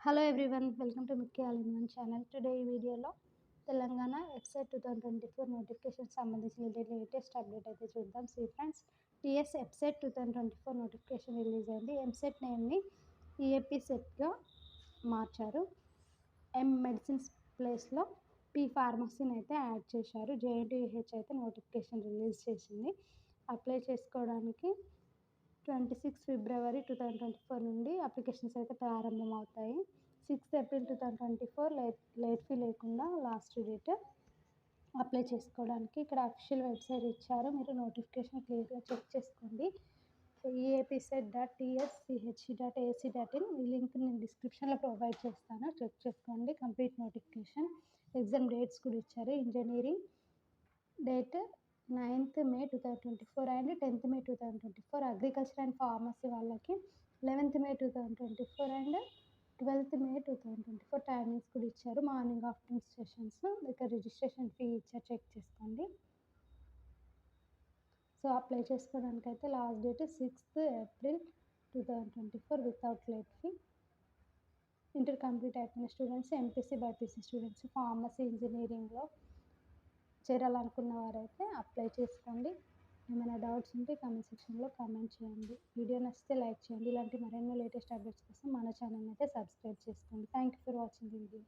Hello everyone, welcome to Mickey all in one channel. Today ఈ వీడియోలో Telangana ఎఫ్సెట్ 2024 notification సంబంధించిన latest update అయితే చూద్దాం. See friends, TS ఎఫ్సెట్ 2024 notification release అయింది. ఎంసెట్ నేమ్ని ఈఏపీ సెట్గా మార్చారు. ఎం మెడిసిన్స్ ప్లేస్లో పి ఫార్మసీని అయితే యాడ్ చేశారు. జేఎన్టీయూహెచ్ అయితే నోటిఫికేషన్ రిలీజ్ చేసింది. అప్లై చేసుకోవడానికి 26 ఫిబ్రవరి 2024 నుండి అప్లికేషన్స్ అయితే ప్రారంభమవుతాయి. 6 ఏప్రిల్ 2024 లేట్ ఫీ లేకుండా లాస్ట్ డేట్ అప్లై చేసుకోవడానికి. ఇక్కడ అఫీషియల్ వెబ్సైట్ ఇచ్చారు, మీరు నోటిఫికేషన్ క్లియర్గా చెక్ చేసుకోండి. eapset.tschc.ac.in ఈ లింక్ నేను డిస్క్రిప్షన్లో ప్రొవైడ్ చేస్తాను, చెక్ చేసుకోండి. కంప్లీట్ నోటిఫికేషన్, ఎగ్జామ్ డేట్స్ కూడా ఇచ్చారు. Engineering date 9th May 2024 and 10th May 2024. Agriculture and pharmacy వాళ్ళకి 11th May 2024 and 12th May 2024. Timings కూడా ఇచ్చారు, మార్నింగ్ ఆఫ్టర్నూన్ సెషన్స్. ఇక్కడ రిజిస్ట్రేషన్ ఫీ ఇచ్చారు, చెక్ చేసుకోండి. సో అప్లై చేసుకోవడానికి అయితే last date 6th April 2024 without late fee. Inter complete అయిపోయిన students, MPC BiPC students, pharmacy ఇంజనీరింగ్లో చేరాలనుకున్న వారైతే అప్లై చేసుకోండి. ఏమైనా డౌట్స్ ఉంటే కామెంట్ సెక్షన్లో కామెంట్ చేయండి. వీడియో నచ్చితే లైక్ చేయండి. ఇలాంటి మరెన్నో లేటెస్ట్ అప్డేట్స్ కోసం మన ఛానల్ అయితే సబ్స్క్రైబ్ చేసుకోండి. Thank you for watching the video.